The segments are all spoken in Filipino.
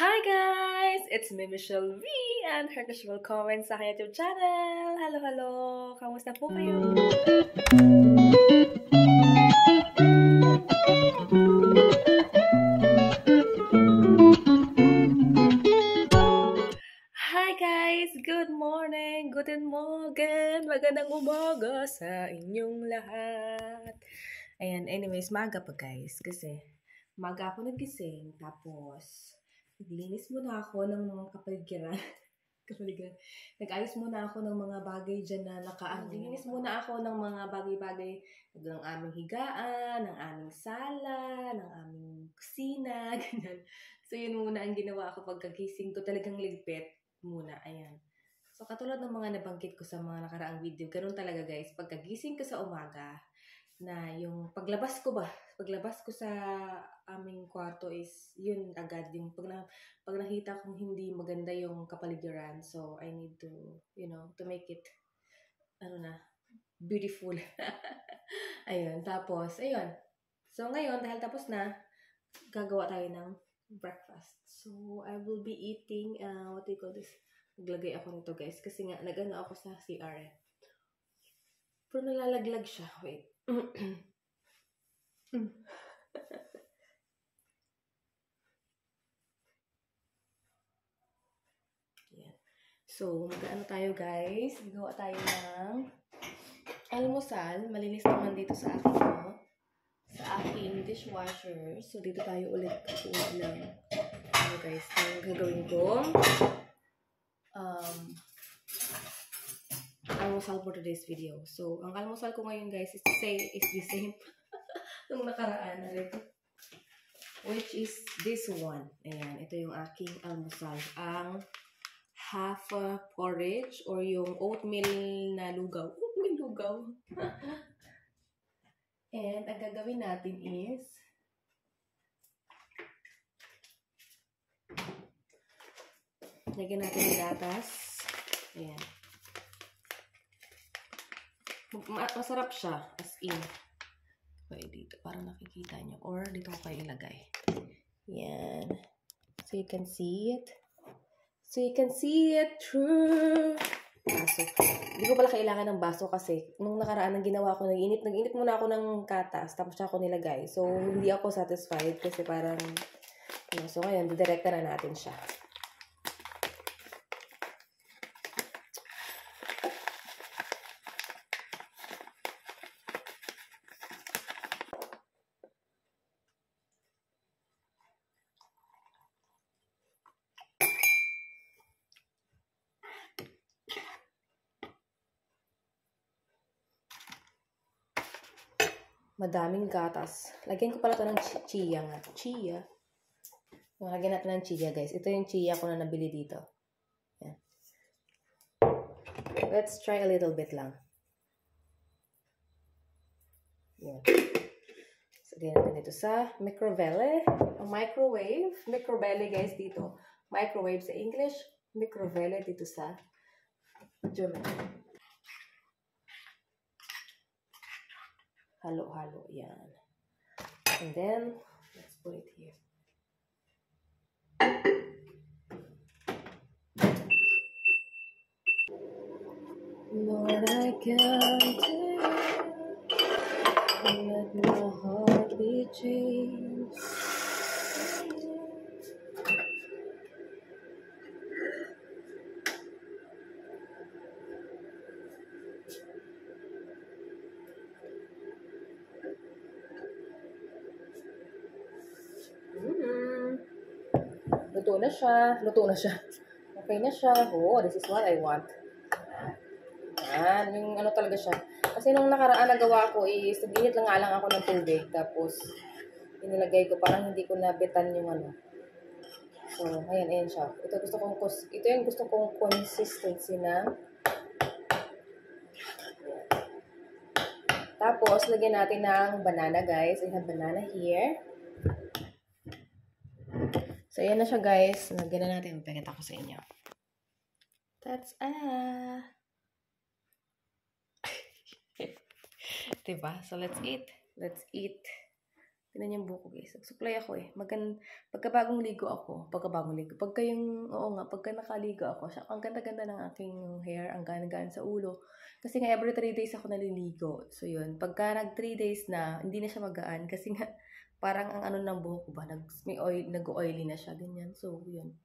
Hi guys! It's me, Michelle V, and her usual comments sa aking YouTube channel. Hello, hello! Kamusta po kayo? Hi guys! Good morning! Guten Morgen! Magandang umaga sa inyong lahat! Ayan, anyways, maga pa guys. Kasi maga ako nagising. Tapos, naglinis muna ako ng mga kapaligiran. Nag-ayos muna ako ng mga bagay dyan na naglinis muna ako ng mga bagay-bagay ng aming higaan, ng aming sala, ng aming kusina, ganyan. So, yun muna ang ginawa ko pagkagising ko. Talagang ligpit muna. Ayan. So, katulad ng mga nabanggit ko sa mga nakaraang video, ganun talaga guys. Pagkagising ko sa umaga, na yung paglabas ko sa aming kwarto is yun agad yung pag nakita kong hindi maganda yung kapaligiran, so I need to to make it beautiful. Ayun, tapos ayun, so ngayon dahil tapos na, gagawa tayo ng breakfast. So I will be eating what do you call this, naglagay ako nito guys kasi nga nagano ako sa CR pero nalalaglag siya, wait. Yan. So, mag-ano tayo guys? Gagawa tayo ng almusal. Malinis naman dito sa aking dishwasher. So, dito tayo ulit kukuha ng guys, ang gagawin ko almusal for today's video. So, ang almusal ko ngayon guys is the same nung nakaraan. Which is this one. Ayan, ito yung aking almusal. Ang half porridge or yung oatmeal na lugaw. Oatmeal lugaw. And ang gagawin natin is lagyan natin ng gatas. Ayan. Masarap siya. As in. Okay, dito. Para nakikita nyo. Or dito ko kayo ilagay. Yan. So you can see it. Through. Baso. Hindi ko pala kailangan ng baso kasi nung nakaraan ang ginawa ko, nag-init muna ako ng gatas. Tapos siya ako nilagay. So, hindi ako satisfied kasi parang, so ngayon, didirekta na natin siya. Madaming gatas. Lagyan ko pala ito ng chia nga. Chia. Lagyan natin ng chia, guys. Ito yung chia ko na nabili dito. Yan. Let's try a little bit lang. Yan. So, lagyan natin ito sa microwave. Microwave, guys, dito. Microwave sa English. Microwave dito sa German. Halo-halo, yan. And then, let's put it here. Lord, I come to you, let my heart be changed. Luto na siya. Okay na siya. Oh, this is what I want. Yan, yung ano talaga siya. Kasi nung nakaraan nagawa ko is, naginit lang ako ng tubig. Tapos, inilagay ko, parang hindi ko nabitan yung ano. So, ayan siya. Ito yung gusto kong consistency na. Tapos, lagyan natin ng banana, guys. I have banana here. So, ayan na siya, guys. Lagyan na natin. Pakita ko sa inyo. That's diba? So, let's eat. Tingnan niyo yung buhok ko, guys. Nagsuklay ako eh. Pagka ligo ako, pagka nakaligo ako, ang ganda-ganda ng aking hair, ang gana-gana sa ulo. Kasi nga, every 3 days ako naliligo. So, yun. Pagka nag 3 days na, hindi na siya magaan. Kasi nga, parang ang ano ng buhok ko ba, nag-oily na siya, ganyan. So, yun.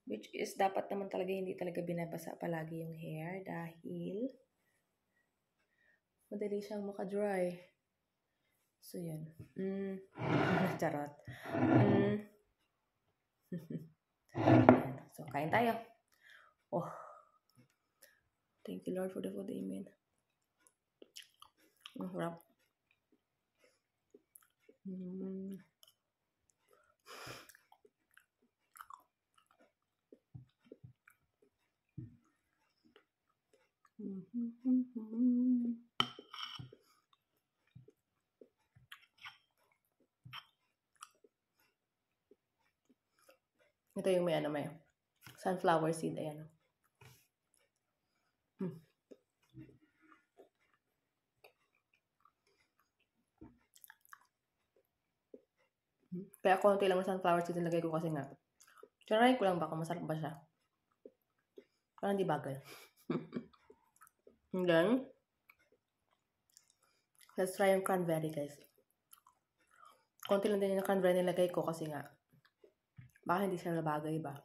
Which is, dapat naman talaga, hindi talaga binabasa palagi yung hair dahil madali siyang maka-dry. So, yan. Charot. So, kain tayo. Oh. Thank you, Lord, for the food. Amen. Ang harap. Ito yung may sunflower seed. Ayan. Kaya konti lang ng sunflower seed nilagay ko kasi nga. Try ko lang baka masarap ba siya. Parang di bagal. And then, let's try yung cranberry, guys. Konti lang din yung cranberry nilagay ko kasi nga baka hindi siya nabagay ba.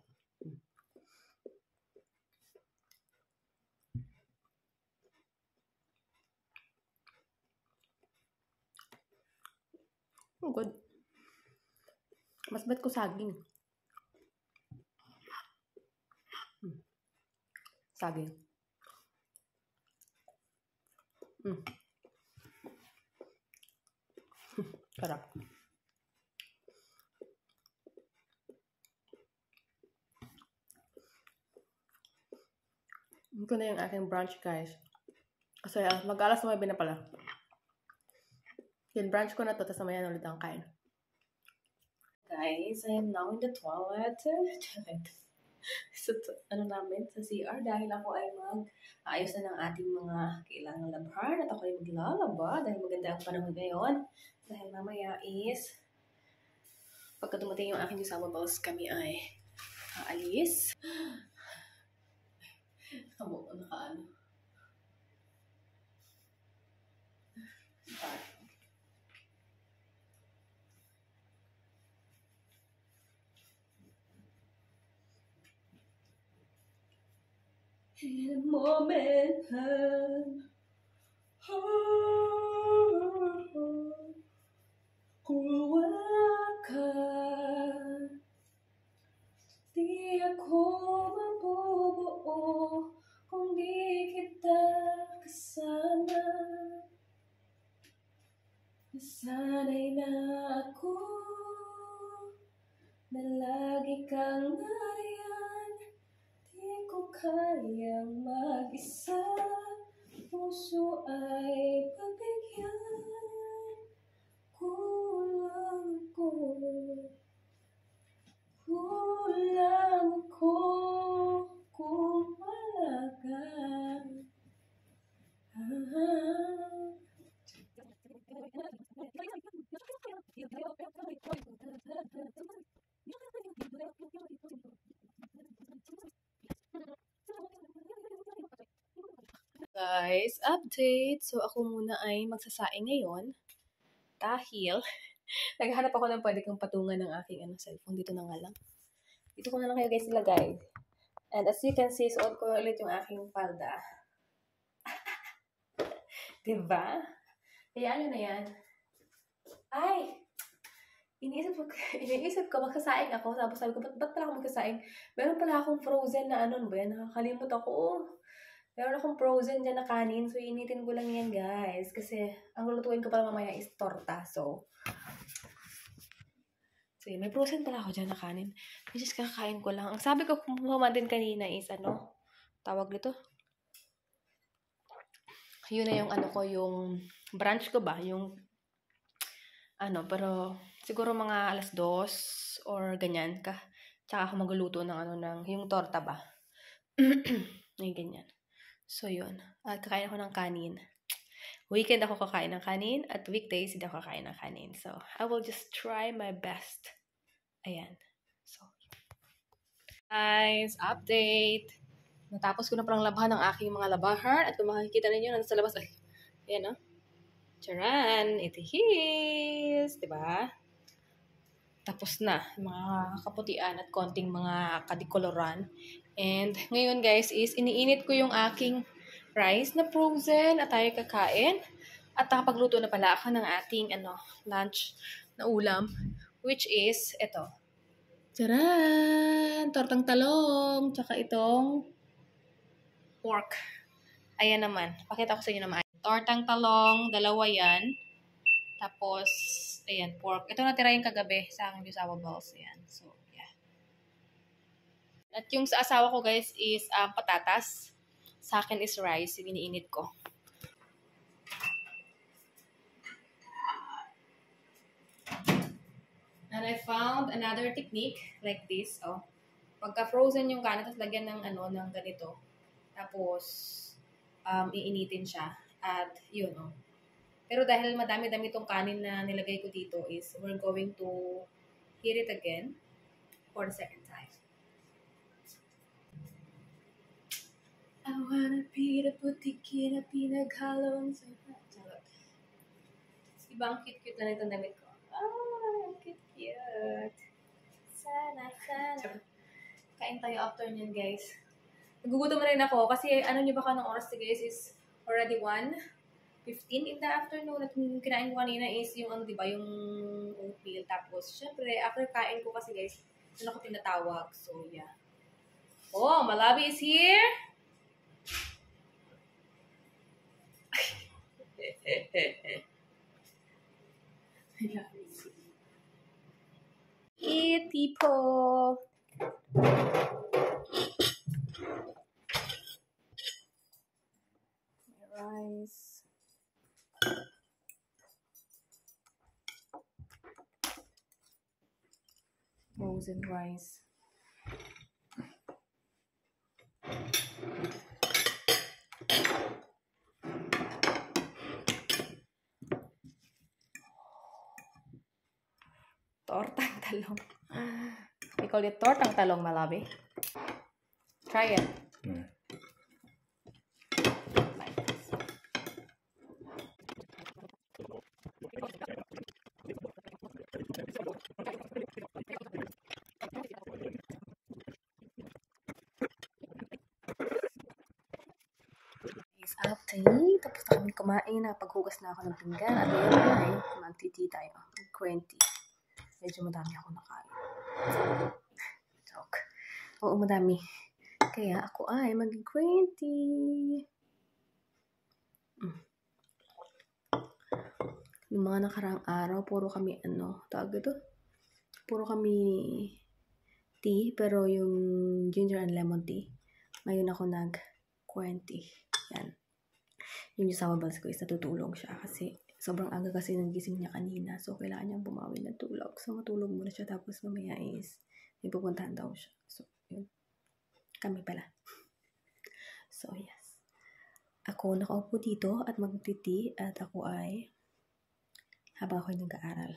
Oh, good. Mas bet ko saging. Saging. Sarap. Ito na yung aking brunch, guys. Kasi mag-alas 9 na pala. Yung brunch ko na to, tapos mamaya ulit ang kain. Guys, I am now in the toilet. So, sa CR dahil ako ay mag-ayos na ng ating mga kailangang labhan at ako ay maglalaba dahil maganda ang panahon ngayon. Dahil mamaya is pagka dumating yung aking kasama boss, kami ay aalis. Kamo ko nakaano. In a moment, kung wala ka, di ako mabubuo kung di kita kasama. Nasanay na ako na lagi kang nariyan. Di ko kayang mag-isa, puso ay pagbigyan. Kulang ako kung wala ka. Guys, update. So, ako muna ay magsasaing ngayon dahil naghahanap ako ng pwede kong patungan ng aking cellphone. Dito na nga lang. Dito ko na lang kayo guys ilagay. And as you can see, suot ko ulit yung aking palda. Diba? Kaya ano na yan? Ay! Iniisip ko, magsasaing ako. Tapos sabi ko, ba't pala ako magsasaing? Meron pala akong frozen na ano ba yan? Nakakalimot ako. Meron akong frozen dyan na kanin. So, initin ko lang yan, guys. Kasi, ang lulutuin ko pala mamaya is torta. So, may frozen pala ako dyan na kanin. Which is, kakain ko lang. Ang sabi ko kumuha din kanina is, tawag dito? Yun na yung yung brunch ko ba? Pero, siguro mga alas 2 or ganyan ka. Tsaka ako magluluto ng yung torta ba? Yung ganyan. So, yun. At kakain ako ng kanin. Weekend ako kakain ng kanin at weekdays hindi ako kakain ng kanin. So, I will just try my best. Ayan. So, guys, update. Natapos ko na palang labahan ng aking mga labahan at kung makikita ninyo, nasa labas. Ay, ayan, no? Charan! It is! Diba? Tapos na. Mga kaputian at konting mga kadikoloran. And ngayon, guys, is iniinit ko yung aking rice na frozen at tayo kakain. At nakapagluto na pala ako ng ating lunch na ulam, which is ito. Tcharan! Tortang talong, tsaka itong pork. Ayan naman. Pakita ko sa inyo naman. Tortang talong, dalawa yan. Tapos, ayan, pork. Ito natira yung kagabi sa aking jusawa balls. Ayan. So, yeah. At yung sa asawa ko, guys, is patatas. Sa akin is rice. Yung iniinit ko. And I found another technique like this. Oh. Pagka frozen yung kanin, tapos lagyan ng ng ganito. Tapos iinitin siya. At yun, oh. Pero dahil madami-dami tong kanin na nilagay ko dito is we're going to heat it again for the second time. I wanna be the butiki na pinaghalong sa charot. Ibang cute-cute na nitong damit ko. Oh, cute. Sana. Kain tayo after nyan, guys. Nagugutom na rin ako kasi ano nyo baka ng oras na, guys, is already 1:15 in the afternoon. At yung kinain ko kanina is yung diba, yung oatmeal. Tapos, syempre, after kain ko kasi, guys, doon ako tinatawag. So, yeah. Oh, Malabi is here! Eat, people! Rice. Frozen rice. Tortang talong. We call it tortang talong, Malabi. Try it. Like this. Is after tapos na kami kumain, napaghugas na ako ng pinggan at ngayon ay magtiti tayo. 20. Medyo madami ako nakain. Joke. Oo, madami. Kaya ako ay mag-20. Yung mga nakaraang araw, puro kami tawag ito? Puro kami tea, pero yung ginger and lemon tea, ngayon ako nag-20. Yan. Yung jusawa balls ko is natutulog siya kasi sobrang aga kasi nagising niya kanina. So, kailangan niyang bumawi ng tulog. So, matulog muna siya. Tapos, mamaya is may pupuntahan daw siya. So, yun. Kami pala. So, yes. Ako nakaupo dito at magtiti. At ako ay habang ako'y nag-aaral.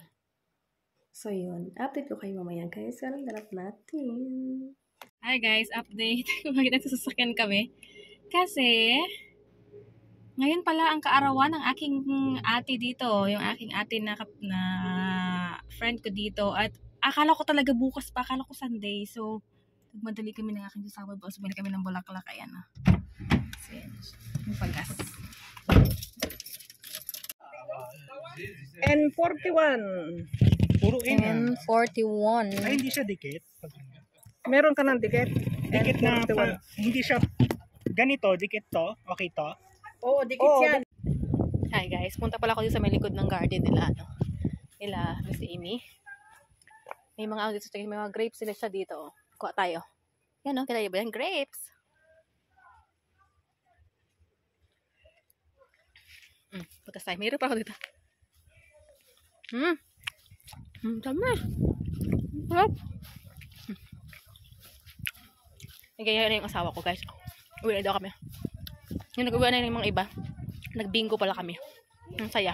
So, yun. Update ko kayo mamaya, guys. Anong ganap natin? Hi, guys. Update. Kumagin nagsasasakyan kami. Kasi ngayon pala ang kaarawan ng aking ate dito, yung aking ate na friend ko dito. At akala ko talaga bukas pa, akala ko Sunday. So, nagmadali kami ng aking jusawa balls. Bumili kami ng bulaklak. Ayan na. So, yung paggas. N41. Puro N41. Ay, hindi siya dikit. Meron ka ng dikit? Dikit na hindi siya ganito, dikit to. Okay to? Oo, dikit yan. Hi guys, punta pala ako dito sa may likod ng garden nila, nila Miss Amy. May mga may mga grapes sila siya dito. Kuha tayo. Yan kita ba yan? Grapes. Putas tayo. Mayroon pa ako dito. Tama. Sarap. Nagaya na yung asawa ko, guys. Uwi na daw kami. Yung nag-uwi na yung mga iba. Nagbingo pala kami. Ang saya.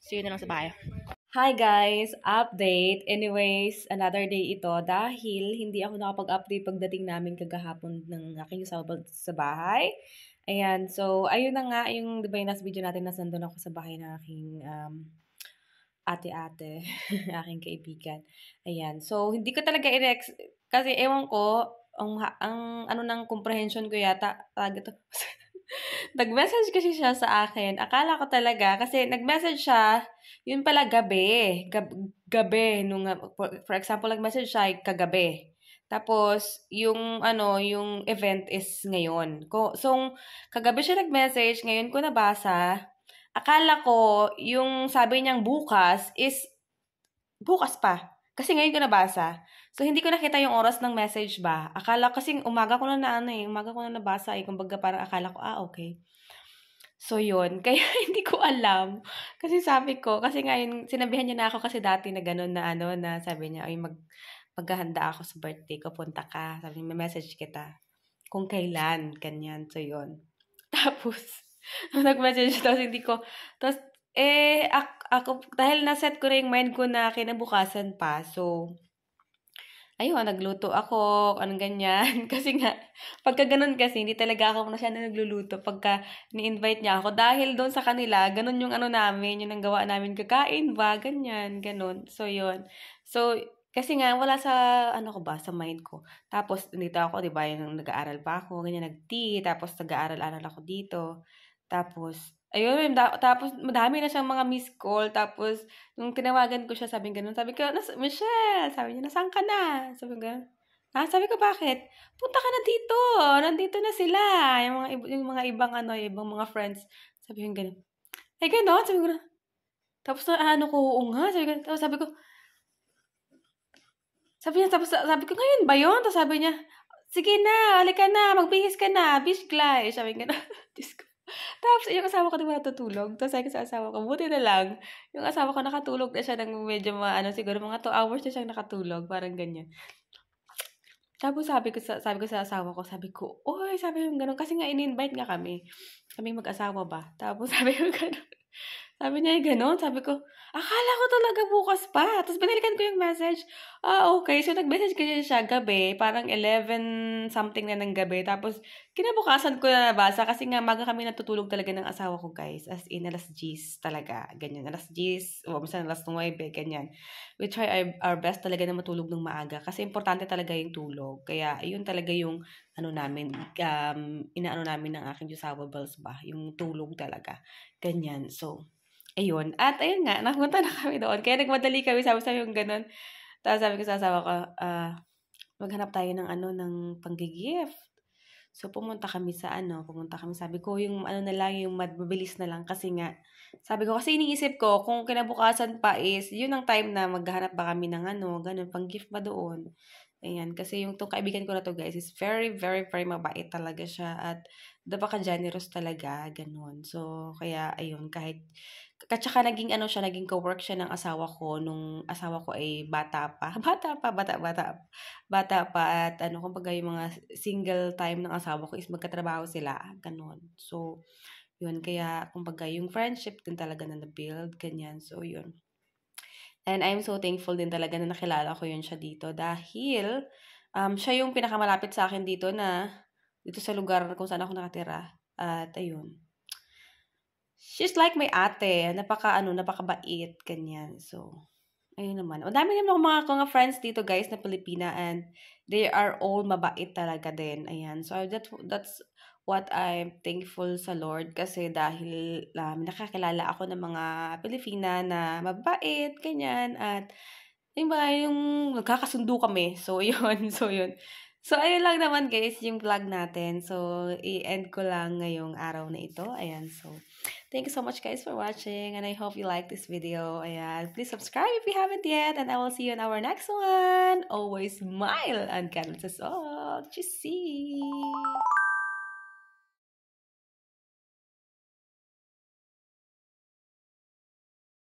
See you na lang sa bahay. Hi guys! Update! Anyways, another day ito dahil hindi ako nakapag-update pagdating namin kagahapon ng aking sabag sa bahay. Ayan, so ayun na nga yung, di ba yung last video natin, nandun ako sa bahay ng aking ate-ate, aking kaibigan. Ayan, so hindi ko talaga kasi ewan ko, ang ano ng comprehension ko yata, nag-message kasi siya sa akin. Akala ko talaga, kasi nag-message siya, yun pala gabi. Gabi. Nung, for example, nag-message siya kagabi. Tapos, yung event is ngayon. So, kagabi siya nag-message, ngayon ko nabasa. Akala ko, yung sabi niyang bukas is, bukas pa. Kasi ngayon ko nabasa. So, hindi ko nakita yung oras ng message ba. Akala, kasi umaga ko na nabasa eh. Kumbaga parang akala ko, okay. So, yun. Kaya hindi ko alam. Kasi sabi ko, kasi ngayon, sinabihan niya na ako kasi dati na gano'n na na sabi niya, ay maghahanda ako sa birthday ko, punta ka. Sabi niya, may message kita. Kung kailan, ganyan. So, yun. Tapos, nag-message, tapos hindi ko, tapos, ako, dahil na-set ko na yung mind ko na kinabukasan pa, so, ayun, nagluto ako, anong ganyan. Kasi nga, pagka ganun kasi, hindi talaga ako na siya na nagluluto pagka ni-invite niya ako. Dahil doon sa kanila, ganun yung namin, yung gawa namin, kakain ba, ganyan, ganun. So, yun. So, kasi nga, wala sa, sa mind ko. Tapos, dito ako, di ba, yung nag-aaral pa ako, ganyan, nag-tea, tapos nag-aaral-aral ako dito. Tapos, ayun, tapos madami na siyang mga missed call. Tapos, nung tinawagan ko siya, sabi ko, Michelle, sabi niya, nasaan ka na? Sabi ko, sabi ko, bakit? Punta ka na dito. Nandito na sila. Yung mga ibang mga friends. Sabi ko, gano'n. Ay, gano'n? Sabi ko na. Tapos, oo nga. Sabi ko, ngayon ba yun? Tapos sabi niya, sige na, halika na, magbihis ka na, bisglay. Sabi ko, Diyos ko. Tapos, yung asawa ko diba natutulog? Tapos sabi ko sa asawa ko, buti na lang. Yung asawa ko nakatulog na siya ng medyo siguro mga 2 hours na siyang nakatulog. Parang ganyan. Tapos sabi ko sa asawa ko, sabi ko, gano'n. Kasi nga, in-invite nga kami. Kaming mag-asawa ba? Tapos sabi ko gano'n. Sabi niya, gano'n. Sabi ko, akala ko talaga bukas pa. Tapos binalikan ko yung message. Okay. So, nag-message kasi siya gabi. Parang 11 something na ng gabi. Tapos, kinabukasan ko na nabasa. Kasi nga, maga kami natutulog talaga ng asawa ko, guys. As in, alas 10 talaga. Ganyan. Alas 10. O, minsan alas 9. Ganyan. We try our best talaga na matulog ng maaga. Kasi importante talaga yung tulog. Kaya, yun talaga yung namin, inaano namin ng aking Diyosawables ba? Yung tulog talaga. Ganyan. So, ayun. At ayun nga, napunta na kami doon. Kaya nagmadali kami, sabi yung ganun. Tapos sabi ko sa asawa ko, maghanap tayo ng ng panggigift. So, pumunta kami, sabi ko, yung na lang, yung mabilis na lang. Kasi nga, sabi ko, kasi iniisip ko, kung kinabukasan pa is, yun ang time na maghanap pa kami ng ganun, pang-gift pa doon. Ayan, kasi yung kaibigan ko na to, guys, is very, very, very mabait talaga siya. At napaka-generous talaga, ganun. So, kaya, ayun, tsaka naging naging co-work siya ng asawa ko nung asawa ko ay bata pa. Bata pa at kumbaga yung mga single time ng asawa ko is magkatrabaho sila, ganun. So, yun, kaya kumbaga yung friendship din talaga na na-build, ganyan. So, yun. And I'm so thankful din talaga na nakilala ko yun siya dito dahil siya yung pinakamalapit sa akin dito sa lugar kung saan ako nakatira. At ayun. She's like my ate. Napakabait. Ganyan. So, ayun naman. O dami naman mga friends dito, guys, na Pilipina, and they are all mabait talaga din. Ayan. So, that's what I'm thankful sa Lord kasi dahil nakakilala ako ng mga Pilipina na mabait, ganyan, at yung nagkakasundo kami. So, yun. So, ayun lang naman, guys, yung vlog natin. So, i-end ko lang ngayong araw na ito. Ayan, so, thank you so much, guys, for watching, and I hope you like this video. Ayan, please subscribe if you haven't yet, and I will see you in our next one. Always smile and God bless us all. Cheers!